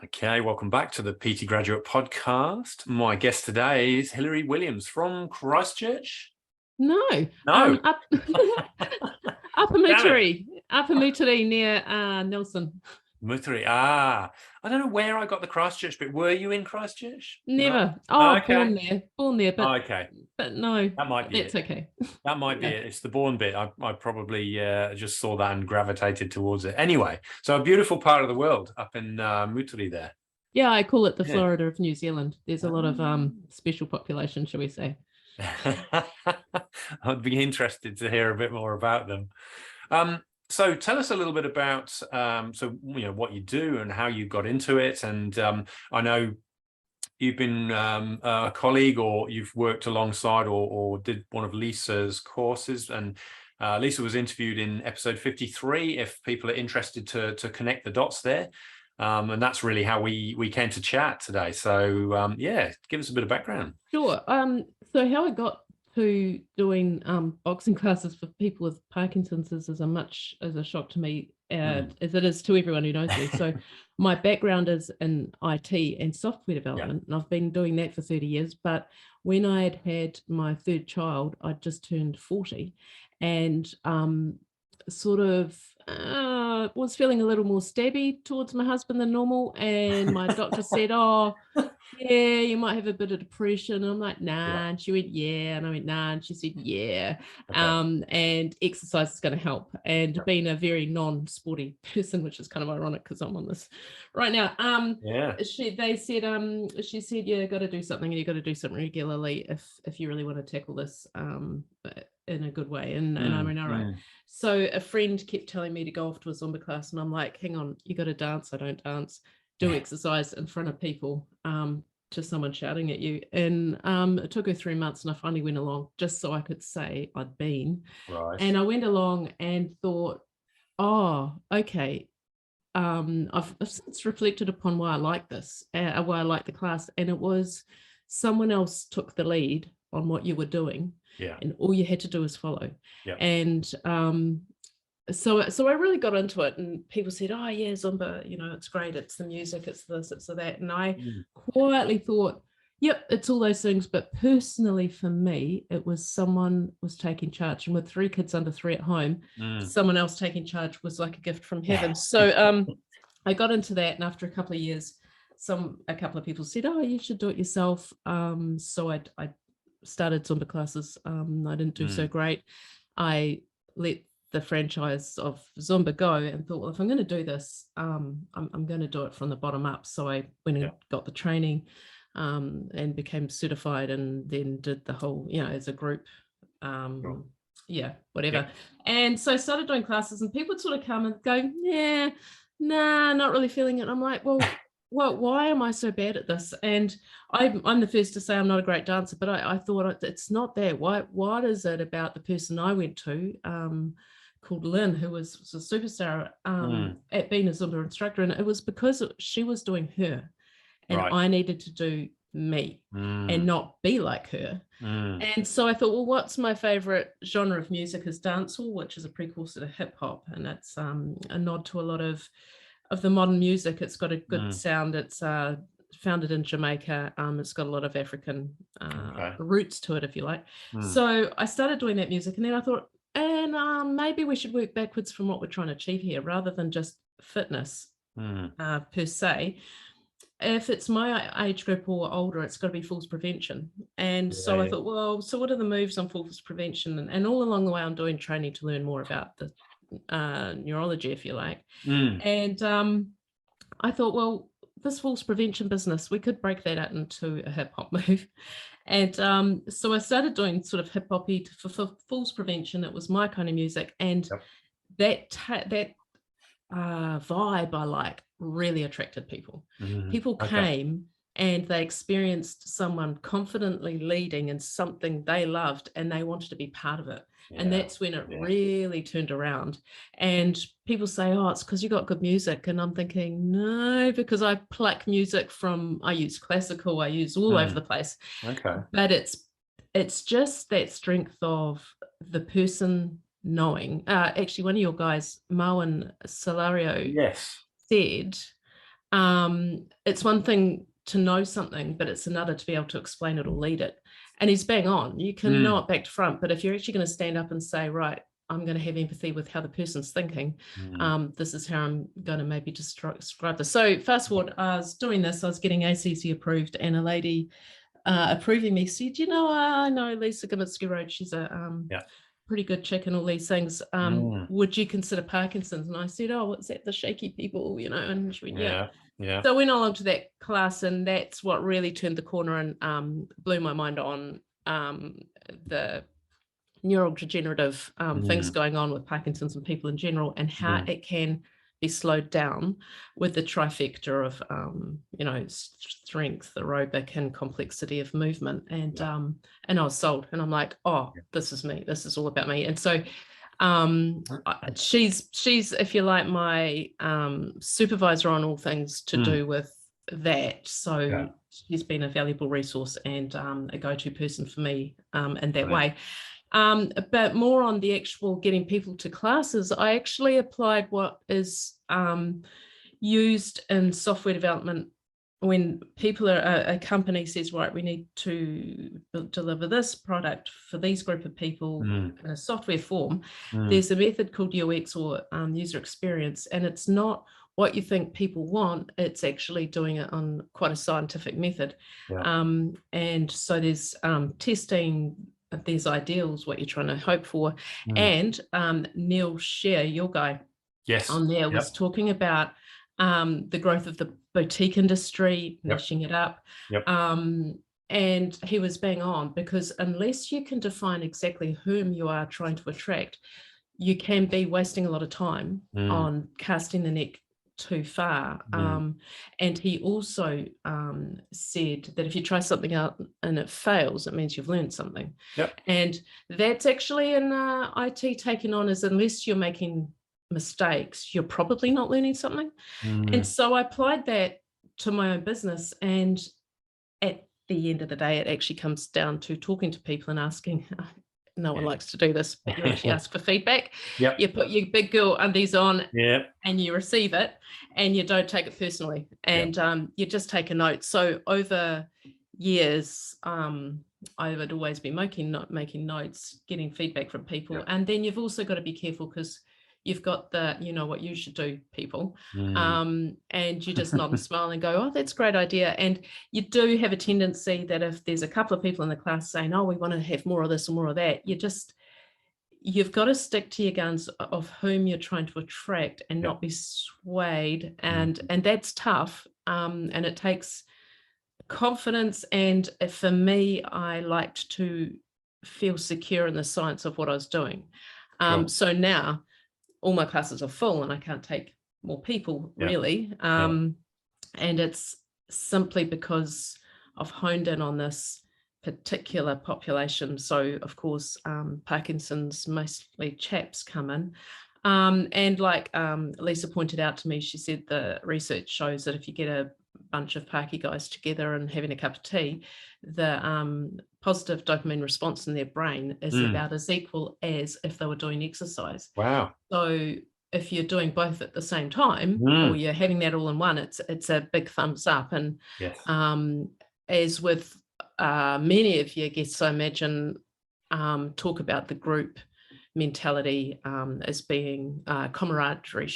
Okay, welcome back to the PT Graduate Podcast. My guest today is Hilary Williams from Christchurch. No, No. Upper Moutere near Nelson. Moutere. I don't know where I got the Christchurch bit. Were you in Christchurch? Never. No? Oh, Okay. born there, but Okay. but no, That might be that's it. okay. That might be Yeah. it. It's the born bit. I probably just saw that and gravitated towards it. Anyway, so a beautiful part of the world up in Moutere there. Yeah, I call it the Yeah. Florida of New Zealand. There's a lot of special population, shall we say. I'd be interested to hear a bit more about them. So tell us a little bit about what you do and how you got into it. And I know you've been a colleague, or you've worked alongside, or did one of Lisa's courses. And Lisa was interviewed in episode 53, if people are interested to connect the dots there. And that's really how we came to chat today. So yeah, give us a bit of background. Sure. So how I got to doing boxing classes for people with Parkinson's is as much as a shock to me as it is to everyone who knows me. So my background is in IT and software development, and I've been doing that for 30 years. But when I had my third child, I just turned 40, and was feeling a little more stabby towards my husband than normal. And my doctor said, "Oh, yeah, you might have a bit of depression." And I'm like, "Nah." Yeah. And she went, "Yeah." And I went, "Nah." And she said, "Yeah." Okay. And exercise is going to help. And being a very non-sporty person, which is kind of ironic because I'm on this right now. She said, "Yeah, got to do something, and you got to do something regularly if you really want to tackle this in a good way." And I mean, all right. So a friend kept telling me to go off to a Zumba class, and I'm like, "Hang on, you got to dance." I don't dance. Do exercise in front of people, to someone shouting at you. And it took her 3 months, and I finally went along just so I could say I'd been. Right. And I went along and thought, oh, okay. I've since reflected upon why I like this, why I like the class. And it was someone else took the lead on what you were doing. Yeah. And all you had to do was follow. Yeah. And so I really got into it, and people said, "Oh yeah, Zumba, it's great. It's the music, it's this, it's that." And I quietly thought, yep, it's all those things. But personally for me, it was someone was taking charge. And with 3 kids under 3 at home, someone else taking charge was like a gift from heaven. So I got into that, and after a couple of years, a couple of people said, "Oh, you should do it yourself." So I started Zumba classes. I didn't do so great. I let the franchise of Zumba go and thought, well, if I'm going to do this, I'm going to do it from the bottom up. So I went and got the training and became certified, and then did the whole, as a group, whatever. And so I started doing classes, and people would sort of come and go, "Yeah, nah, not really feeling it." I'm like, well, why am I so bad at this? And I'm the first to say I'm not a great dancer, but I thought it's not that. What is it about the person I went to, called Lynn, who was a superstar at being a Zumba instructor? And it was because she was doing her, and I needed to do me and not be like her. And so I thought, well, what's my favorite genre of music is dancehall, which is a precursor to hip hop, and it's a nod to a lot of the modern music. It's got a good sound. It's founded in Jamaica. It's got a lot of African roots to it, if you like. So I started doing that music, and then I thought, and maybe we should work backwards from what we're trying to achieve here, rather than just fitness per se. If it's my age group or older, it's got to be falls prevention. And so I thought, well, so what are the moves on falls prevention? And all along the way, I'm doing training to learn more about the neurology, if you like. And I thought, well, this falls prevention business, we could break that out into a hip hop move. And so I started doing sort of hip hoppy for falls prevention. It was my kind of music, and that vibe I like really attracted people. People came and they experienced someone confidently leading in something they loved, and they wanted to be part of it. And that's when it really turned around. And people say, "Oh, it's because you got good music." And I'm thinking, no, because I pluck music from, I use classical, I use all over the place. But it's just that strength of the person knowing. Actually, one of your guys, Marwan Solario, said, It's one thing to know something, but it's another to be able to explain it or lead it. And he's bang on. You can know it back to front, but if you're actually going to stand up and say, right, I'm going to have empathy with how the person's thinking, this is how I'm going to maybe describe this. So fast forward, I was doing this, I was getting ACC approved, and a lady approving me said, I know Lisa Gomitsky Road, she's a pretty good chick and all these things. Would you consider Parkinson's? And I said, oh, what's that, the shaky people, and she went, yeah. So I went along to that class, and that's what really turned the corner and blew my mind on the neurodegenerative things going on with Parkinson's and people in general, and how it can be slowed down with the trifecta of strength, aerobic, and complexity of movement. And I was sold, and I'm like, oh, this is me, this is all about me. And so she's if you like, my supervisor on all things to do with that. So she's been a valuable resource and a go-to person for me in that way. But more on the actual getting people to classes, I actually applied what is used in software development when people are, a company says, right, we need to deliver this product for these group of people in a software form. There's a method called UX, or user experience, and it's not what you think people want, it's actually doing it on quite a scientific method. And so there's testing, there's ideals, what you're trying to hope for. And Neil Scher, your guy on there, was talking about the growth of the boutique industry, mashing it up. And he was bang on, because unless you can define exactly whom you are trying to attract, you can be wasting a lot of time on casting the net too far. And he also said that if you try something out and it fails, it means you've learned something. And that's actually in IT taken on, as unless you're making mistakes, you're probably not learning something. And so I applied that to my own business, and at the end of the day, it actually comes down to talking to people and asking, no one likes to do this, but you actually ask for feedback. You put your big girl undies on and you receive it, and you don't take it personally, and you just take a note. So over years, I would always be making notes, getting feedback from people. And then you've also got to be careful, because you've got the, what you should do people, and you just nod and smile and go, oh, that's a great idea. And you do have a tendency that if there's a couple of people in the class saying, oh, we want to have more of this or more of that, you've got to stick to your guns of whom you're trying to attract, and not be swayed. And that's tough, and it takes confidence. And for me, I liked to feel secure in the science of what I was doing. So now all my classes are full, and I can't take more people really. And it's simply because I've honed in on this particular population. So of course, Parkinson's, mostly chaps come in. And like Lisa pointed out to me, she said the research shows that if you get a bunch of Parky guys together and having a cup of tea, the positive dopamine response in their brain is about as equal as if they were doing exercise. Wow. So if you're doing both at the same time, or you're having that all in one, it's a big thumbs up. And as with many of your guests, I imagine, talk about the group mentality as being camaraderie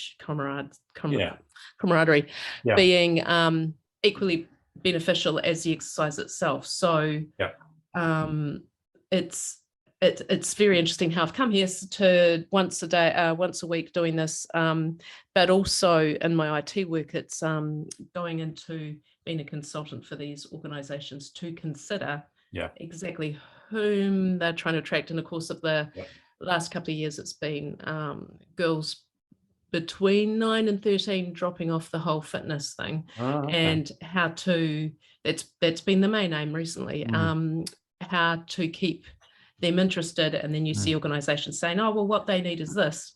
being equally beneficial as the exercise itself. So it's very interesting how I've come here to once a week doing this, but also in my IT work, it's going into being a consultant for these organizations to consider exactly whom they're trying to attract. In the course of the last couple of years, it's been girls between 9 and 13 dropping off the whole fitness thing, and how to, that's been the main aim recently, how to keep them interested. And then you see organizations saying, oh, well, what they need is this.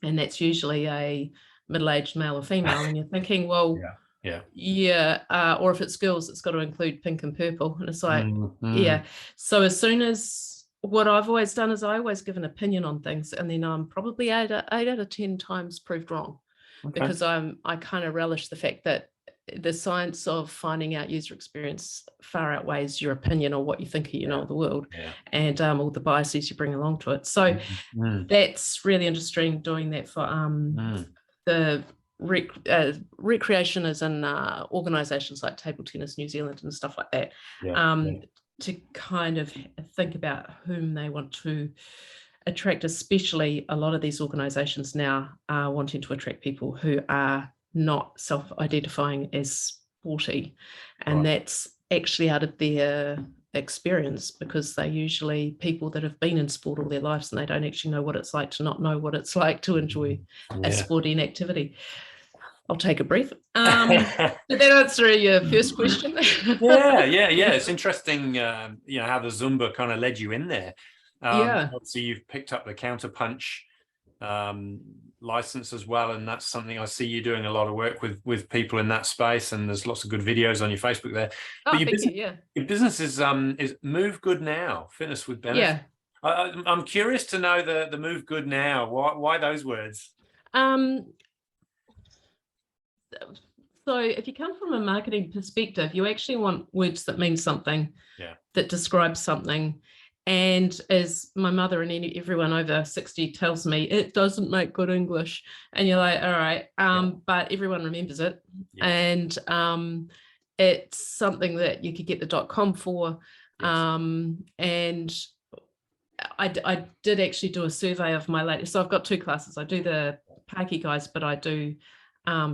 And that's usually a middle-aged male or female. And you're thinking, well, or if it's girls, it's got to include pink and purple. And it's like, So as soon as, what I've always done is I always give an opinion on things, and then I'm probably 8 out of 10 times proved wrong, because I kind of relish the fact that the science of finding out user experience far outweighs your opinion or what you think you know of the world, and all the biases you bring along to it. So that's really interesting, doing that for the recreation as in organisations like Table Tennis New Zealand and stuff like that, to kind of think about whom they want to attract, especially a lot of these organisations now are wanting to attract people who are not self-identifying as sporty, and that's actually out of their experience, because they're usually people that have been in sport all their lives and they don't actually know what it's like to not know what it's like to enjoy a sporting activity. I'll take a breath. Did that answer your first question? yeah. It's interesting, you know, how the Zumba kind of led you in there. Obviously you've picked up the counterpunch license as well, and that's something I see you doing a lot of work with people in that space, and there's lots of good videos on your Facebook there. But your business is Move Good Now, fitness with benefit. I'm curious to know the Move Good Now. Why those words? So if you come from a marketing perspective, you actually want words that mean something, that describe something. And as my mother and everyone over 60 tells me, it doesn't make good English. And you're like, all right, but everyone remembers it. And it's something that you could get the .com for. And I did actually do a survey of my latest. So I've got 2 classes. I do the Parky guys, but I do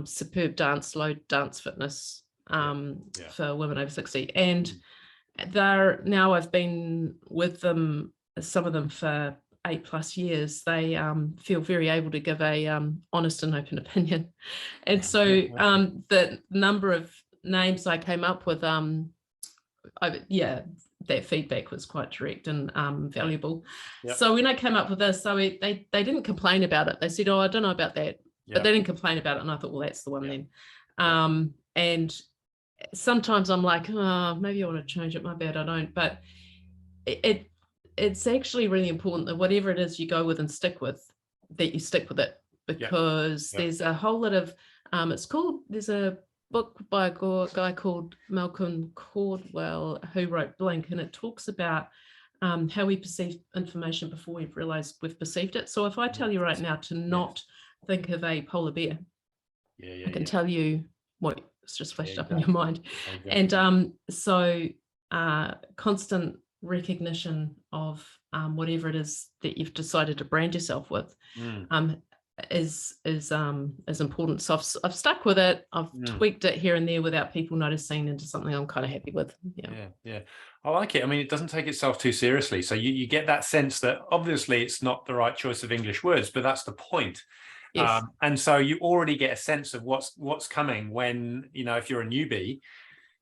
superb dance, low dance fitness for women over 60. And I've been with them, some of them for 8+ years. They feel very able to give a honest and open opinion. And so the number of names I came up with, that feedback was quite direct and valuable. So when I came up with this, so they didn't complain about it. They said, oh, I don't know about that. But they didn't complain about it. And I thought, well, that's the one then. And sometimes I'm like, oh, maybe I want to change it. My bad, I don't. But it's actually really important that whatever it is you go with and stick with, that you stick with it, because there's a whole lot of, there's a book by a guy called Malcolm Caldwell who wrote Blink, and it talks about how we perceive information before we've realized we've perceived it. So if I tell you right now to not think of a polar bear, I can tell you what's just flashed up in your mind. And so constant recognition of whatever it is that you've decided to brand yourself with is important. So I've stuck with it. I've tweaked it here and there without people noticing, into something I'm kind of happy with. Yeah. I like it. I mean, it doesn't take itself too seriously. So you get that sense that obviously it's not the right choice of English words, but that's the point. And so you already get a sense of what's coming when, you know, if you're a newbie,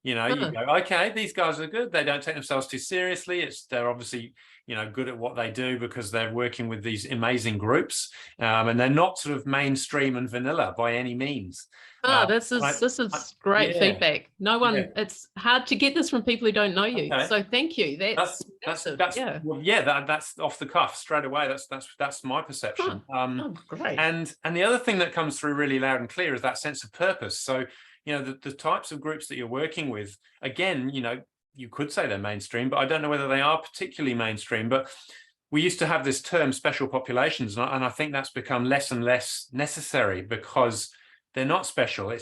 you know, you go, okay, these guys are good. They don't take themselves too seriously. They're obviously, you know, good at what they do because they're working with these amazing groups, and they're not sort of mainstream and vanilla by any means. This is great feedback. No one, it's hard to get this from people who don't know you. So thank you. That's off the cuff straight away. That's my perception. Great. And the other thing that comes through really loud and clear is that sense of purpose. So, you know, the types of groups that you're working with, again, you know, you could say they're mainstream, but I don't know whether they are particularly mainstream. But we used to have this term special populations, and I think that's become less and less necessary because they're not special.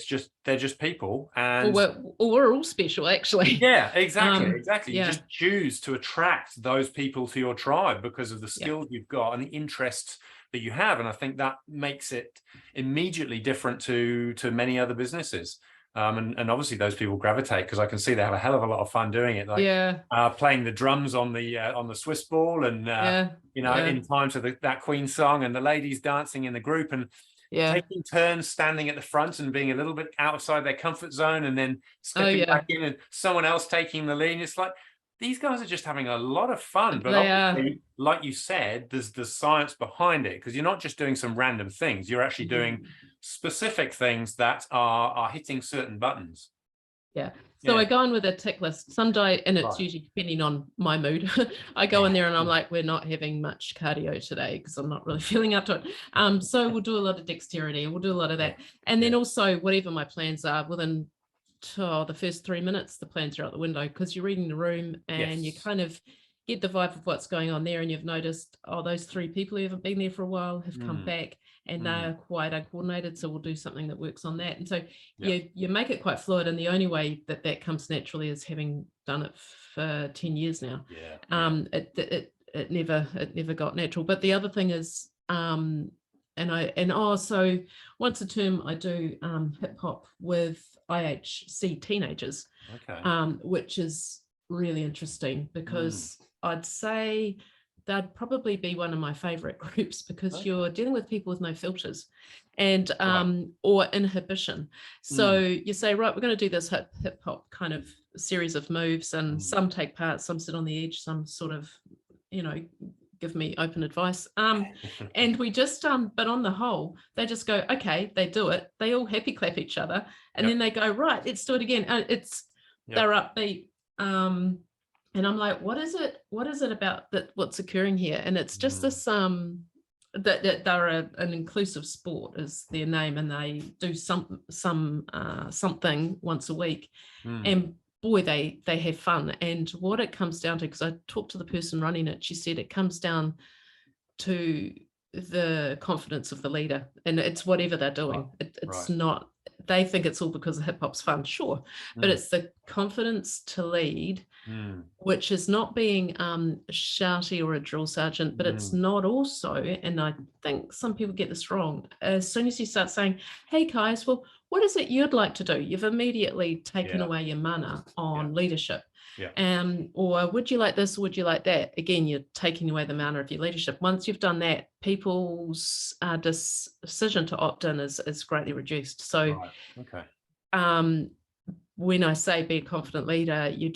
They're just people. And we're all special, actually. Yeah, exactly. You just choose to attract those people to your tribe because of the skills you've got and the interests that you have. And I think that makes it immediately different to many other businesses. And obviously those people gravitate because I can see they have a hell of a lot of fun doing it. Like playing the drums on the Swiss ball, and in time to that Queen song, and the ladies dancing in the group, and taking turns standing at the front and being a little bit outside their comfort zone, and then stepping back in, and someone else taking the lead. It's like these guys are just having a lot of fun. But obviously, like you said, there's the science behind it, because you're not just doing some random things. You're actually doing specific things that are hitting certain buttons. So I go in with a tick list some day, and it's usually depending on my mood. I go in there and I'm like, we're not having much cardio today because I'm not really feeling up to it. So we'll do a lot of dexterity, we'll do a lot of that, and then also whatever my plans are within the first 3 minutes, the plans are out the window, because you're reading the room and you Yes. kind of get the vibe of what's going on there, and you've noticed, oh, those 3 people who haven't been there for a while have come back, and they are quite uncoordinated, so we'll do something that works on that. And so you make it quite fluid, and the only way that that comes naturally is having done it for 10 years now. It never got natural. But the other thing is, so once a term I do hip hop with IHC teenagers, which is really interesting, because I'd say they'd probably be one of my favorite groups, because you're dealing with people with no filters and or inhibition. So you say, right, we're going to do this hip hop kind of series of moves, and some take part, some sit on the edge, some sort of, give me open advice. And we just, but on the whole, they just go, okay, they do it. They all happy clap each other. And then they go, right, let's do it again. They're upbeat. And I'm like, what is it about that? What's occurring here? And it's just this, that they're an inclusive sport is their name, and they do something once a week. And boy, they have fun. And what it comes down to, because I talked to the person running it, she said it comes down to the confidence of the leader, and it's whatever they're doing. It's not, they think it's all because the hip hop's fun, sure, but it's the confidence to lead, which is not being shouty or a drill sergeant, but it's not also, and I think some people get this wrong, as soon as you start saying, hey guys, well, what is it you'd like to do? You've immediately taken away your mana on leadership. Or would you like this, or would you like that? Again, you're taking away the mana of your leadership. Once you've done that, people's decision to opt in is greatly reduced. So when I say be a confident leader, you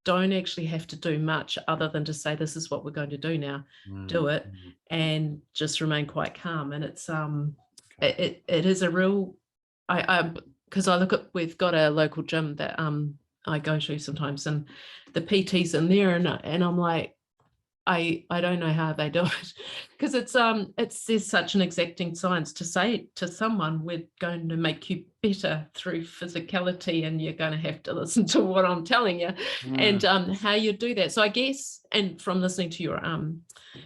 don't actually have to do much other than to say, this is what we're going to do now, do it, and just remain quite calm. And it's it is a real, because I look at, we've got a local gym that I go to sometimes, and the PT's in there, and I'm like, I don't know how they do it, because there's such an exacting science to say to someone, we're going to make you better through physicality, and you're going to have to listen to what I'm telling you, and how you do that. So I guess, and from listening to your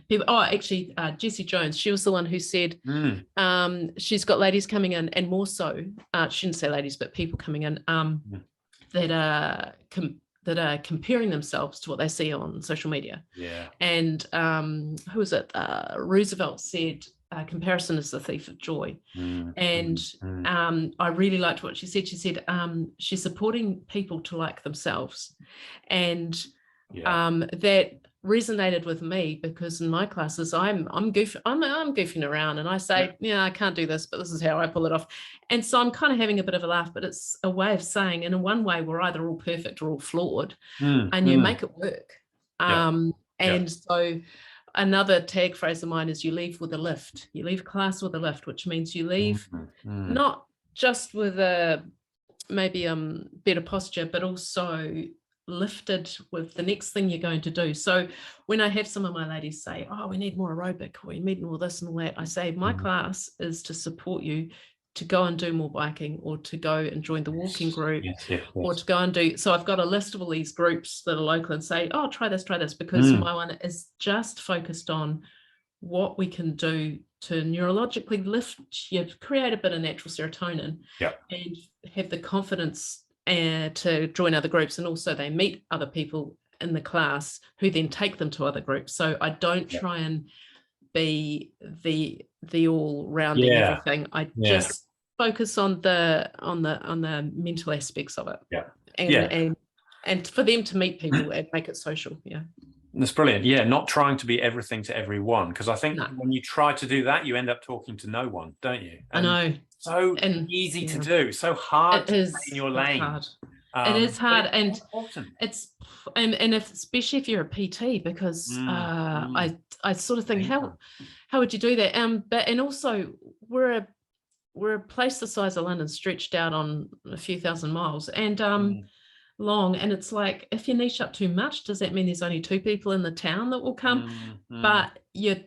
people, actually Jessie Jones, she was the one who said she's got ladies coming in, and more so, she didn't say ladies, but people coming in that are comparing themselves to what they see on social media. And who was it? Roosevelt said, comparison is the thief of joy. And I really liked what she said. She said she's supporting people to like themselves. And that resonated with me, because in my classes I'm goofing around, and I say, I can't do this, but this is how I pull it off. And so I'm kind of having a bit of a laugh, but it's a way of saying, in one way, we're either all perfect or all flawed, and you make it work. And so another tag phrase of mine is, you leave with a lift. You leave class with a lift, which means you leave not just with maybe better posture, but also lifted with the next thing you're going to do. So when I have some of my ladies say, oh, we need more aerobic, we need all this and all that, I say, my class is to support you to go and do more biking, or to go and join the walking group, or to go and do, so I've got a list of all these groups that are local, and say, oh, try this, because my one is just focused on what we can do to neurologically lift you, create a bit of natural serotonin, and have the confidence to join other groups. And also they meet other people in the class who then take them to other groups. So I don't try and be the all rounding everything. I just focus on the mental aspects of it. And for them to meet people and make it social. That's brilliant. Not trying to be everything to everyone, because I think when you try to do that, you end up talking to no one, don't you? And I know. So easy to do, so hard to stay in your lane. Hard. It is hard, and important. It's especially if you're a PT, because I sort of think, how would you do that? But and also we're a place the size of London, stretched out on a few thousand miles, and long, and it's like, if you niche up too much, does that mean there's only 2 people in the town that will come? But you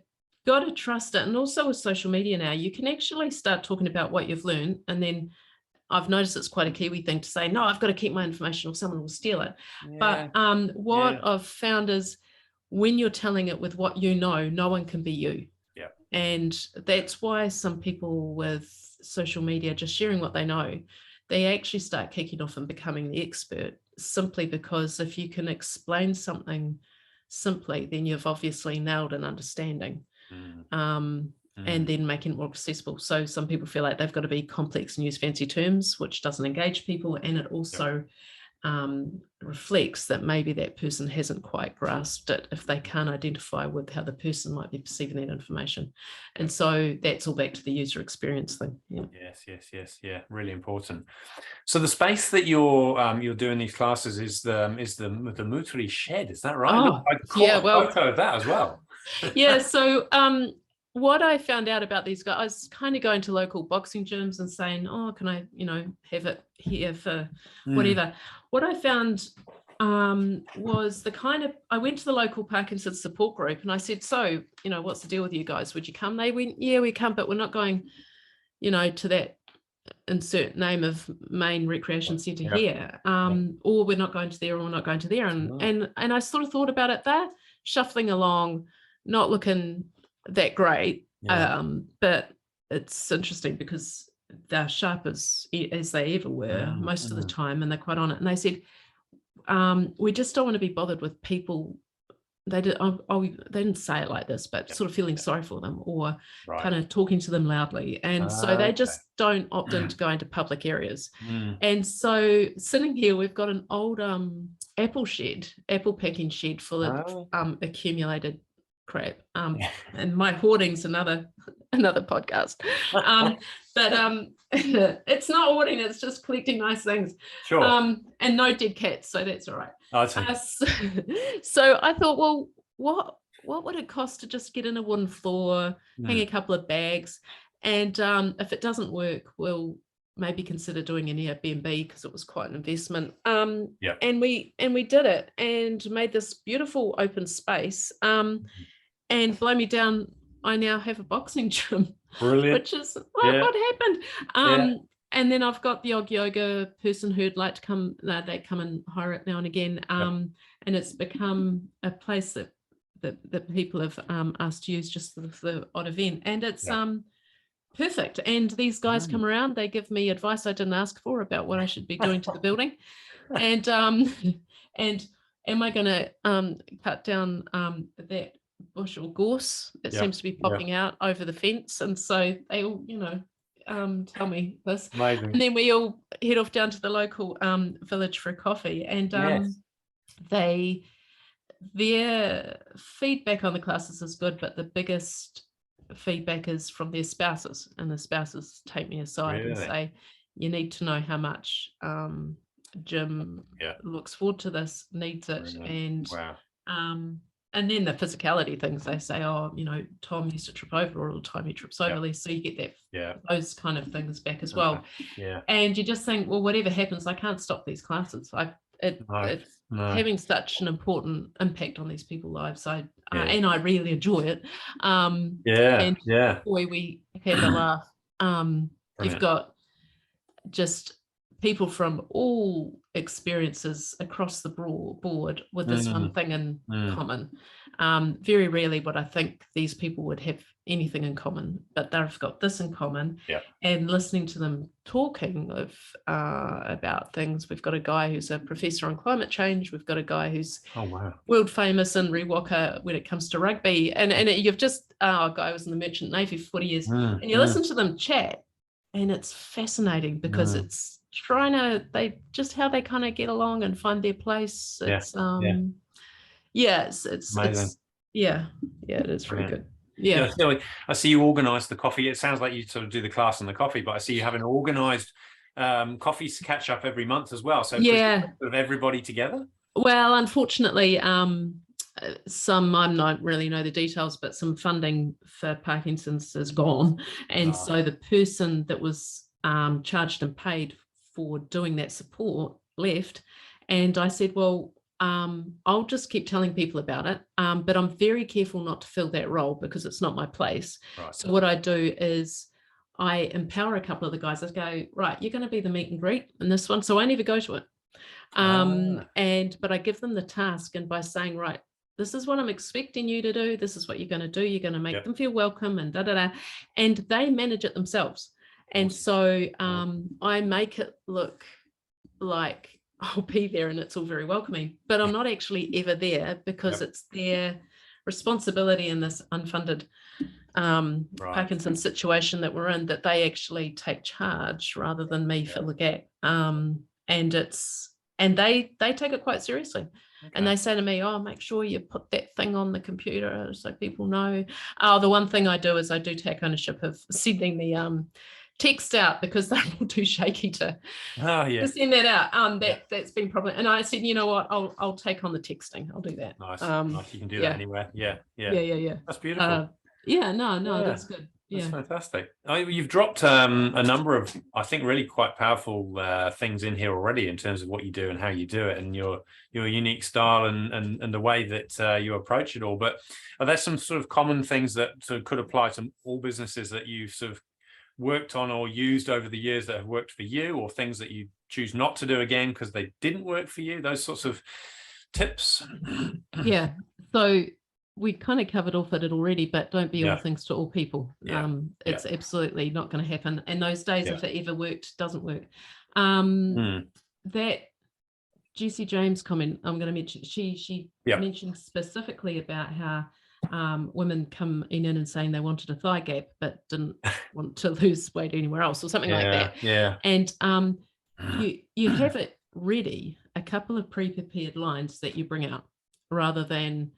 got to trust it. And also with social media now, you can actually start talking about what you've learned, and then I've noticed it's quite a Kiwi thing to say, no, I've got to keep my information or someone will steal it. Yeah. But what I've found is when you're telling it with what you know, no one can be you. Yeah. And that's why some people with social media just sharing what they know, they actually start kicking off and becoming the expert, simply because if you can explain something simply, then you've obviously nailed an understanding. And then making it more accessible. So some people feel like they've got to be complex and use fancy terms, which doesn't engage people. And it also reflects that maybe that person hasn't quite grasped it if they can't identify with how the person might be perceiving that information. And so that's all back to the user experience thing. Yes. Yeah, really important. So the space that you're doing these classes is the Mutri shed, is that right? Oh, I caught a photo of that as well. Yeah, so what I found out about these guys, I was kind of going to local boxing gyms and saying, oh, can I, have it here for whatever. What I found was I went to the local Parkinson's support group and I said, so, what's the deal with you guys? Would you come? They went, yeah, we come, but we're not going, to that insert name of main recreation centre here. Or we're not going to there, or we're not going to there. And I sort of thought about it there, shuffling along, not looking that great. But it's interesting because they're sharp as they ever were most of the time, and they're quite on it. And they said, we just don't want to be bothered with people. They didn't say it like this, but sort of feeling sorry for them or kind of talking to them loudly. And so they just don't opt in to go into public areas. And so sitting here, we've got an old apple packing shed full of accumulated crap. And my hoarding's another podcast. But it's not hoarding, it's just collecting nice things. Sure. And no dead cats, so that's all right. Okay. So I thought, well, what would it cost to just get in a wooden floor, hang a couple of bags, and if it doesn't work, we'll maybe consider doing an Airbnb, because it was quite an investment. And we did it and made this beautiful open space. And blow me down, I now have a boxing gym. Brilliant. Which is what happened. And then I've got the odd yoga person who'd like to come. They come and hire it now and again. And it's become a place that people have asked to use just for the odd event. And it's perfect. And these guys come around. They give me advice I didn't ask for about what I should be doing to the building. And am I going to cut down that bush or gorse that seems to be popping out over the fence? And so they all, tell me this. Amazing. And then we all head off down to the local village for a coffee, and their feedback on the classes is good, but the biggest feedback is from their spouses, and the spouses take me aside and say, you need to know how much Jim looks forward to this, needs it. And then the physicality things, they say, oh, Tom used to trip over all the time, he trips over less. So you get that, those kind of things back as well. And you just think, well, whatever happens, I can't stop these classes. It's having such an important impact on these people's lives. And I really enjoy it. And boy, we had a laugh. You've got just people from all experiences across the board with this one thing in common. Very rarely would I think these people would have anything in common, but they've got this in common. And listening to them talking about things, we've got a guy who's a professor on climate change, we've got a guy who's world famous in Rewaka when it comes to rugby, and you've just a guy who was in the Merchant Navy for 40 years, and you listen to them chat, and it's fascinating because it's just how they kind of get along and find their place. It's it is very good. I see you organise the coffee. It sounds like you sort of do the class and the coffee, but I see you have an organised coffee catch up every month as well. So of everybody together. Well, unfortunately, some, I don't really know the details, but some funding for Parkinson's is gone, and so the person that was charged and paid for doing that support left, and I said, well, I'll just keep telling people about it, but I'm very careful not to fill that role because it's not my place. So what I do is I empower a couple of the guys. I go, right, you're going to be the meet and greet in this one. So I never go to it. But I give them the task, and by saying, right, this is what I'm expecting you to do. This is what you're going to do. You're going to make them feel welcome and and they manage it themselves. And so I make it look like I'll be there and it's all very welcoming, but I'm not actually ever there because it's their responsibility in this unfunded Parkinson's situation that we're in, that they actually take charge rather than me fill the gap. And they take it quite seriously. And they say to me, oh, make sure you put that thing on the computer so people know. The one thing I do is I do take ownership of sending the text out, because they're all too shaky to send that out. That's been problem. And I said, you know what, I'll take on the texting. I'll do that. Nice. Nice. You can do that anywhere. Yeah. That's beautiful. That's good. That's fantastic. You've dropped a number of, I think, really quite powerful things in here already in terms of what you do and how you do it, and your unique style and the way that you approach it all. But are there some sort of common things that sort of could apply to all businesses that you've sort of worked on or used over the years that have worked for you, or things that you choose not to do again because they didn't work for you? Those sorts of tips. Yeah. So we kind of covered off at it already, but don't be all things to all people. It's absolutely not going to happen. And those days, if it ever worked, doesn't work. That Jessie James comment I'm going to mention, she mentioned specifically about how women come in and saying they wanted a thigh gap but didn't want to lose weight anywhere else or something like that. And you have it ready, a couple of pre-prepared lines that you bring out, rather than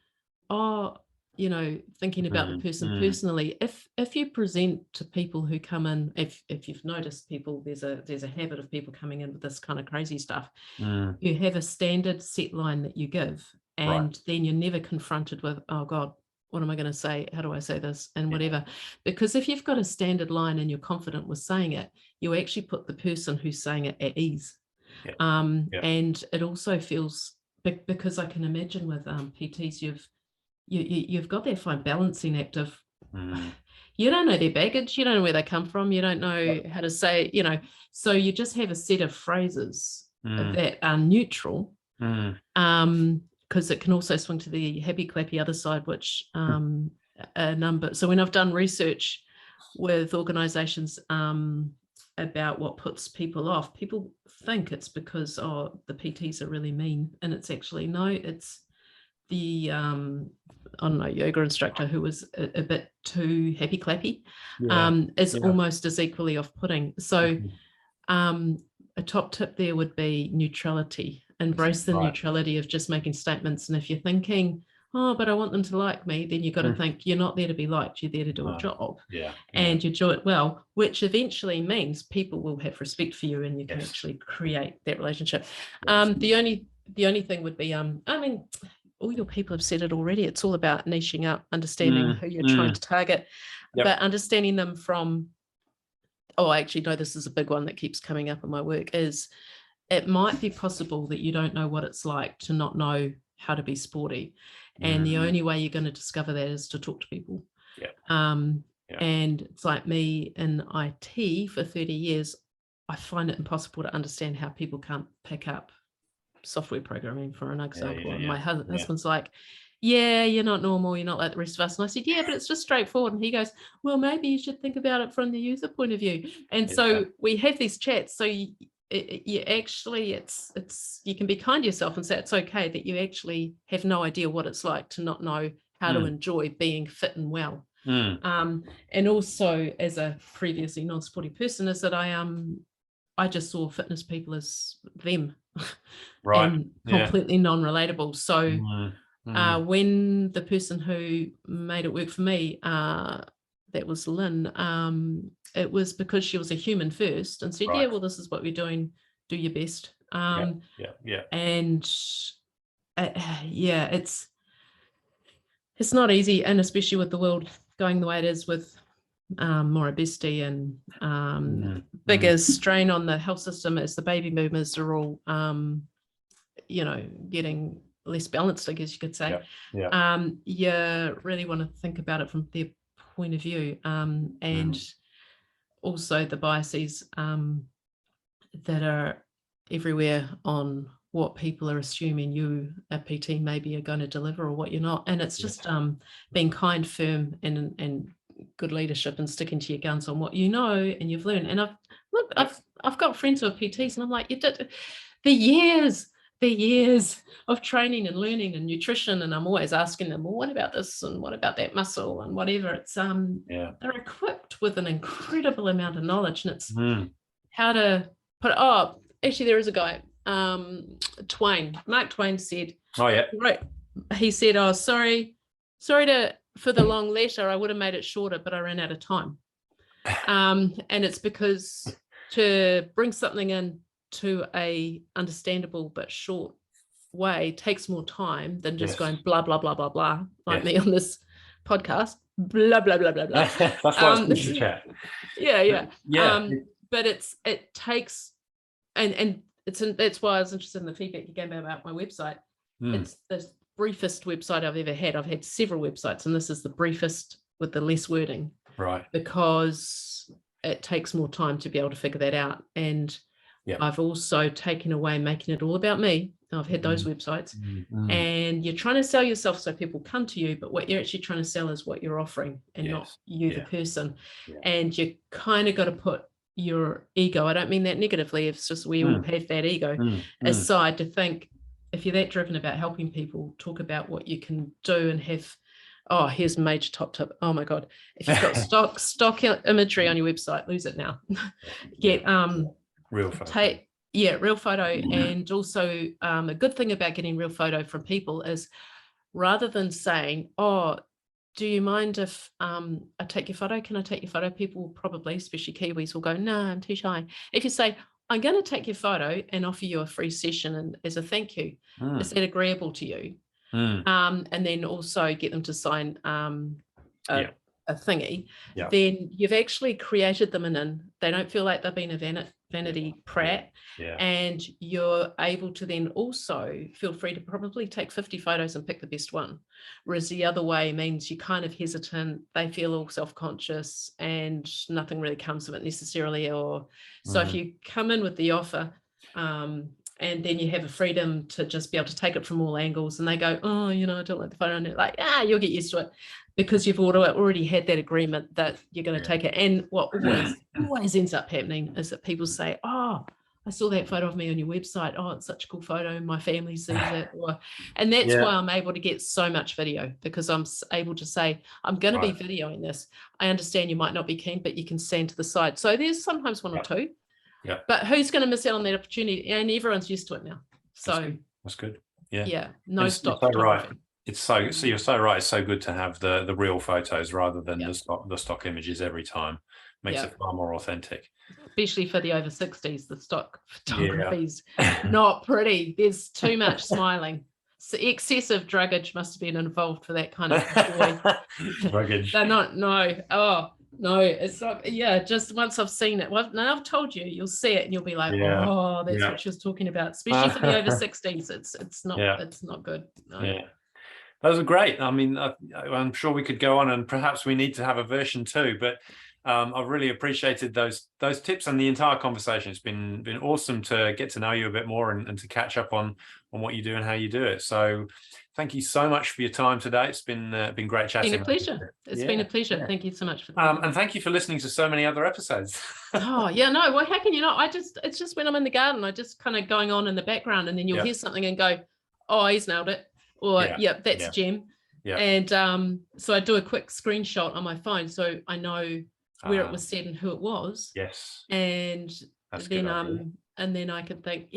thinking about the person personally. If you present to people who come in, if you've noticed people, there's a habit of people coming in with this kind of crazy stuff. You have a standard set line that you give, and then you're never confronted with, oh God, what am I going to say? How do I say this? And whatever. Because if you've got a standard line and you're confident with saying it, you actually put the person who's saying it at ease. And it also feels, because I can imagine with PTs, you've got that fine balancing act of, you don't know their baggage, you don't know where they come from, you don't know how to say, so you just have a set of phrases that are neutral, because it can also swing to the happy clappy other side, which so when I've done research with organizations about what puts people off, people think it's because the PTs are really mean, and it's actually no, it's the I don't know, yoga instructor who was a bit too happy clappy is almost as equally off-putting. So a top tip there would be neutrality. Embrace the neutrality of just making statements. And if you're thinking, oh, but I want them to like me, then you've got to think you're not there to be liked, you're there to do a job. And you do it well, which eventually means people will have respect for you, and you can actually create that relationship. The only thing would be, all your people have said it already. It's all about niching up, understanding who you're trying to target, but understanding them from, I actually know this is a big one that keeps coming up in my work, is it might be possible that you don't know what it's like to not know how to be sporty. And the only way you're going to discover that is to talk to people. And it's like me in IT for 30 years, I find it impossible to understand how people can't pick up software programming, for an example. And my husband's like, you're not normal, you're not like the rest of us. And I said, but it's just straightforward. And he goes, well, maybe you should think about it from the user point of view. And so we have these chats. So you actually, it's you can be kind to yourself and say it's okay that you actually have no idea what it's like to not know how to enjoy being fit and well. And also, as a previously non-sporty person, is that I just saw fitness people as them, and completely non-relatable. So when the person who made it work for me, that was Lynn, it was because she was a human first and said, well, this is what we're doing, do your best. And it's not easy, and especially with the world going the way it is, with more obesity and bigger strain on the health system as the baby boomers are all getting less balanced, I guess you could say. You really want to think about it from their point of view. And also the biases that are everywhere on what people are assuming you, a PT, maybe are going to deliver or what you're not. And it's just being kind, firm, and good leadership, and sticking to your guns on what you know and you've learned. And I've got friends who are PTs, and I'm like, you did the years of training and learning and nutrition, and I'm always asking them, well, what about this and what about that muscle and whatever. It's they're equipped with an incredible amount of knowledge, and it's how to put actually there is a guy, Mark Twain said, right, he said, sorry for the long letter, I would have made it shorter, but I ran out of time. And it's because to bring something in to a understandable but short way takes more time than just going blah blah blah blah blah like me on this podcast, blah blah blah blah blah. That's why it's good to chat. But it takes and that's why I was interested in the feedback you gave me about my website. It's the briefest website I've ever had. I've had several websites, and this is the briefest with the less wording, right? Because it takes more time to be able to figure that out. And I've also taken away making it all about me. I've had those websites, and you're trying to sell yourself so people come to you, but what you're actually trying to sell is what you're offering, and not you, the person. And you kind of got to put your ego, I don't mean that negatively, it's just we all have that ego aside to think, if you're that driven about helping people, talk about what you can do and have. Here's a major top tip. Oh my God. If you've got stock imagery on your website, lose it now. Get real photo. Real photo. And also a good thing about getting real photo from people is, rather than saying, do you mind if I take your photo? Can I take your photo? People probably, especially Kiwis, will go, no, I'm too shy. If you say, I'm going to take your photo and offer you a free session and as a thank you, is that agreeable to you? And then also get them to sign a thingy, then you've actually created them they don't feel like they've been a vanity prat, and you're able to then also feel free to probably take 50 photos and pick the best one, whereas the other way means you're kind of hesitant, they feel all self-conscious and nothing really comes of it necessarily. Or so if you come in with the offer and then you have a freedom to just be able to take it from all angles, and they go, I don't like the photo, and they're like, you'll get used to it, because you've already had that agreement that you're going to take it. And what always ends up happening is that people say, I saw that photo of me on your website. It's such a cool photo. My family sees it. And that's why I'm able to get so much video, because I'm able to say, I'm going to be videoing this. I understand you might not be keen, but you can stand to the side. So there's sometimes one or two. Yeah. But who's going to miss out on that opportunity? And everyone's used to it now. So that's good. Yeah. Yeah. No stop. So right. So you're so right. It's so good to have the real photos rather than the stock images every time. Makes it far more authentic. Especially for the over 60s, the stock photography's not pretty. There's too much smiling. So excessive druggage must have been involved for that kind of druggage. They're not. No, it's not. Just once I've seen it, now I've told you, you'll see it and you'll be like, that's what she was talking about. Especially for the over 60s, it's not good. No. Yeah, those are great. I mean, I'm sure we could go on, and perhaps we need to have a version 2. But I've really appreciated those tips and the entire conversation. It's been awesome to get to know you a bit more and to catch up on what you do and how you do it. So thank you so much for your time today. It's been great chatting. It's been a pleasure. It's been a pleasure. Thank you so much for that. And thank you for listening to so many other episodes. Well, how can you not? It's just when I'm in the garden, I just kind of going on in the background, and then you'll hear something and go, he's nailed it. Or that's Jem. Yeah. And so I do a quick screenshot on my phone so I know where it was said and who it was. Yes. And then I can think,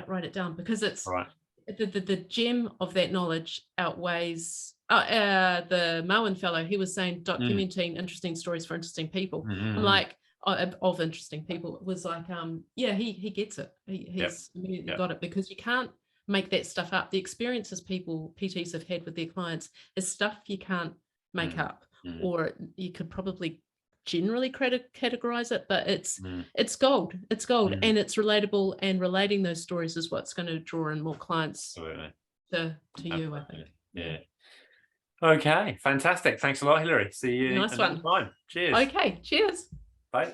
write it down, because it's the gem of that knowledge outweighs the Moen fellow. He was saying documenting interesting stories for interesting people. I'm like, of interesting people. It was like, he gets it. He's immediately got it, because you can't make that stuff up. The experiences PTs have had with their clients is stuff you can't make up, or you could probably generally categorize it, but it's gold. It's gold, and it's relatable, and relating those stories is what's going to draw in more clients to you, I think. Yeah. Okay, fantastic. Thanks a lot, Hilary. See you nice one. time. Cheers. Okay, cheers. Bye.